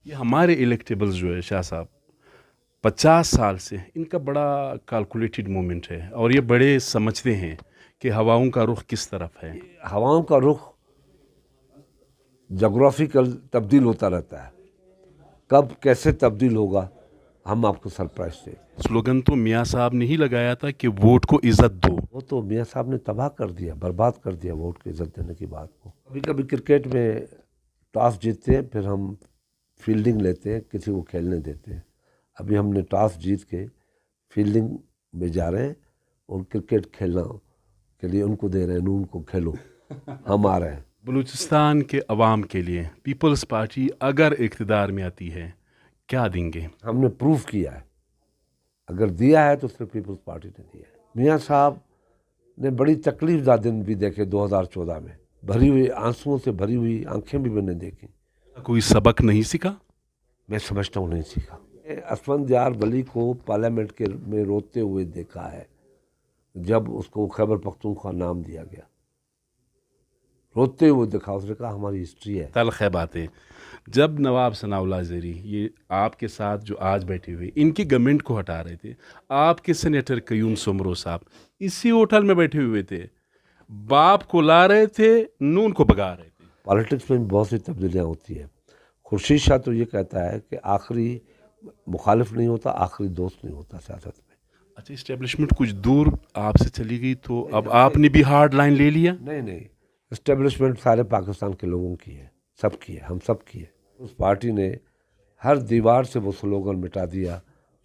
یہ ہمارے الیکٹیبلز جو ہے شاہ صاحب 50 سال سے ان کا بڑا کیلکولیٹڈ مومنٹ ہے اور یہ بڑے سمجھتے ہیں کہ ہواؤں کا رخ کس طرف ہے. ہواؤں کا رخ جغرافیکل تبدیل ہوتا رہتا ہے، کب کیسے تبدیل ہوگا ہم آپ کو سرپرائز دیں. سلوگن تو میاں صاحب نے ہی لگایا تھا کہ ووٹ کو عزت دو. وہ تو میاں صاحب نے تباہ کر دیا، برباد کر دیا ووٹ کی عزت دینے کی بات کو. کبھی کبھی کرکٹ میں ٹاس جیتتے ہیں، پھر ہم فیلڈنگ لیتے ہیں، کسی کو کھیلنے دیتے ہیں. ابھی ہم نے ٹاس جیت کے فیلڈنگ میں جا رہے ہیں اور کرکٹ کھیلنا کے لیے ان کو دے رہے ہیں، ان کو کھیلو، ہم آ رہے ہیں. بلوچستان کے عوام کے لیے پیپلز پارٹی اگر اقتدار میں آتی ہے کیا دیں گے؟ ہم نے پروف کیا ہے، اگر دیا ہے تو صرف پیپلز پارٹی نے دیا ہے. میاں صاحب نے بڑی تکلیف دہ دن بھی دیکھے 2014 میں، بھری ہوئی آنسوؤں سے بھری ہوئی آنکھیں بھی میں نے دیکھی. کوئی سبق نہیں سیکھا؟ میں سمجھتا ہوں نہیں سیکھا. اسفند یار ولی کو پارلیمنٹ کے میں روتے ہوئے دیکھا ہے جب اس کو خیبر پختونخوا نام دیا گیا، روتے ہوئے دیکھا. اس نے کہا ہماری ہسٹری ہے. تلخ ہے باتیں. جب نواب ثناء اللہ زیری یہ آپ کے ساتھ جو آج بیٹھے ہوئے ان کی گورنمنٹ کو ہٹا رہے تھے، آپ کے سینیٹر قیوم سمرو صاحب اسی ہوٹل میں بیٹھے ہوئے تھے، باپ کو لا رہے تھے، نون کو بگا رہے تھے. پالیٹکس میں بہت سی تبدیلیاں ہوتی ہیں. خورشید شاہ تو یہ کہتا ہے کہ آخری مخالف نہیں ہوتا، آخری دوست نہیں ہوتا سیاست میں. اچھا، اسٹیبلشمنٹ کچھ دور آپ سے چلی گئی تو اب آپ نے بھی ہارڈ لائن لے لیا؟ نہیں، اسٹیبلشمنٹ سارے پاکستان کے لوگوں کی ہے، سب کی ہے، ہم سب کی ہے. اس پارٹی نے ہر دیوار سے وہ سلوگن مٹا دیا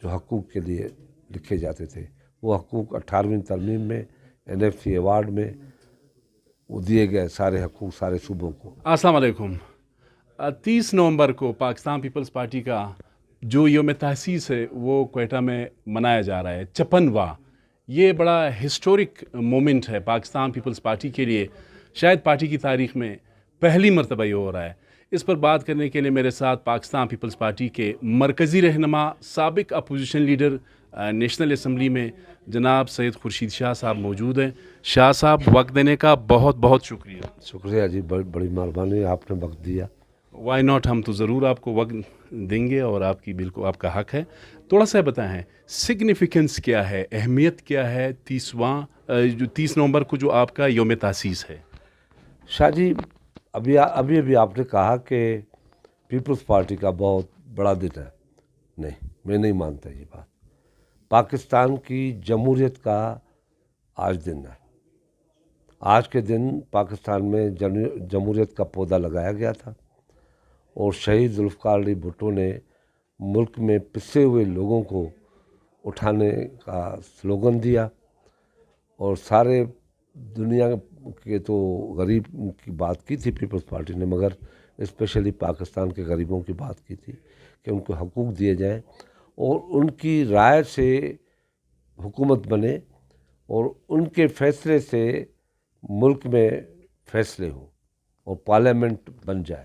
جو حقوق کے لیے لکھے جاتے تھے. وہ حقوق 18ویں ترمیم میں NFC ایوارڈ میں وہ دیے گئے، سارے حقوق سارے صوبوں کو. السلام علیکم. 30 نومبر کو پاکستان پیپلز پارٹی کا جو یوم تاسیس ہے وہ کوئٹہ میں منایا جا رہا ہے، 56واں. یہ بڑا ہسٹورک مومنٹ ہے پاکستان پیپلز پارٹی کے لیے، شاید پارٹی کی تاریخ میں پہلی مرتبہ یہ ہو رہا ہے. اس پر بات کرنے کے لیے میرے ساتھ پاکستان پیپلز پارٹی کے مرکزی رہنما، سابق اپوزیشن لیڈر نیشنل اسمبلی میں جناب سید خورشید شاہ صاحب موجود ہیں. شاہ صاحب، وقت دینے کا بہت بہت شکریہ. شکریہ جی، بڑی مہربانی، آپ نے وقت دیا. وائی ناٹ، ہم تو ضرور آپ کو وقت دیں گے اور آپ کی بالکل آپ کا حق ہے. تھوڑا سا بتائیں سگنیفیکنس کیا ہے، اہمیت کیا ہے 30 نومبر کو جو آپ کا یوم تاسیس ہے؟ شاہ جی، ابھی آپ نے کہا کہ پیپلز پارٹی کا بہت بڑا دن ہے. نہیں، میں نہیں مانتا یہ بات. پاکستان کی جمہوریت کا آج دن ہے. آج کے دن پاکستان میں جمہوریت کا پودا لگایا گیا تھا اور شہید ذوالفقار علی بھٹو نے ملک میں پسے ہوئے لوگوں کو اٹھانے کا سلوگن دیا اور سارے دنیا کے تو غریب کی بات کی تھی پیپلز پارٹی نے، مگر اسپیشلی پاکستان کے غریبوں کی بات کی تھی کہ ان کو حقوق دیے جائیں اور ان کی رائے سے حکومت بنے اور ان کے فیصلے سے ملک میں فیصلے ہوں اور پارلیمنٹ بن جائے.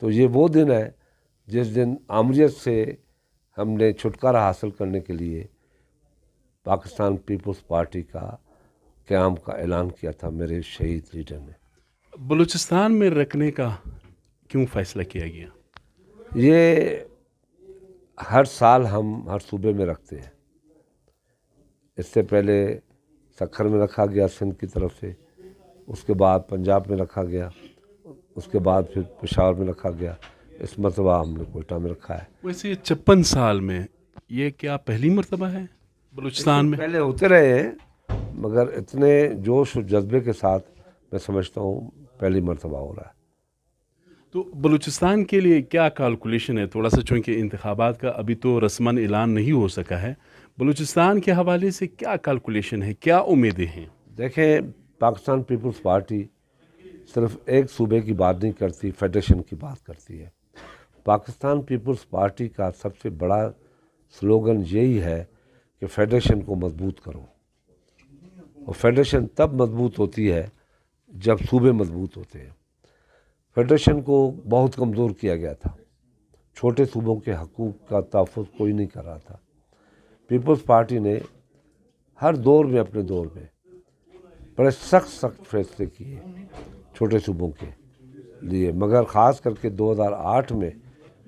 تو یہ وہ دن ہے جس دن آمریت سے ہم نے چھٹکارا حاصل کرنے کے لیے پاکستان پیپلز پارٹی کا قیام کا اعلان کیا تھا میرے شہید لیڈر نے. بلوچستان میں رکھنے کا کیوں فیصلہ کیا گیا؟ یہ ہر سال ہم ہر صوبے میں رکھتے ہیں. اس سے پہلے سکھر میں رکھا گیا سندھ کی طرف سے، اس کے بعد پنجاب میں رکھا گیا، اس کے بعد پھر پشاور میں رکھا گیا. اس مرتبہ ہم نے کوئٹہ میں رکھا ہے. ویسے 56 سال میں یہ کیا پہلی مرتبہ ہے بلوچستان میں؟ پہلے ہوتے رہے ہیں مگر اتنے جوش و جذبے کے ساتھ میں سمجھتا ہوں پہلی مرتبہ ہو رہا ہے. تو بلوچستان کے لیے کیا کیلکولیشن ہے؟ تھوڑا سا چونکہ انتخابات کا ابھی تو رسماً اعلان نہیں ہو سکا ہے، بلوچستان کے حوالے سے کیا کیلکولیشن ہے، کیا امیدیں ہیں؟ دیکھیں، پاکستان پیپلز پارٹی صرف ایک صوبے کی بات نہیں کرتی، فیڈریشن کی بات کرتی ہے. پاکستان پیپلز پارٹی کا سب سے بڑا سلوگن یہی ہے کہ فیڈریشن کو مضبوط کرو. اور فیڈریشن تب مضبوط ہوتی ہے جب صوبے مضبوط ہوتے ہیں. فیڈریشن کو بہت کمزور کیا گیا تھا، چھوٹے صوبوں کے حقوق کا تحفظ کوئی نہیں کر رہا تھا. پیپلز پارٹی نے ہر دور میں اپنے دور میں بڑے سخت فیصلے کیے چھوٹے صوبوں کے لیے، مگر خاص کر کے 2008 میں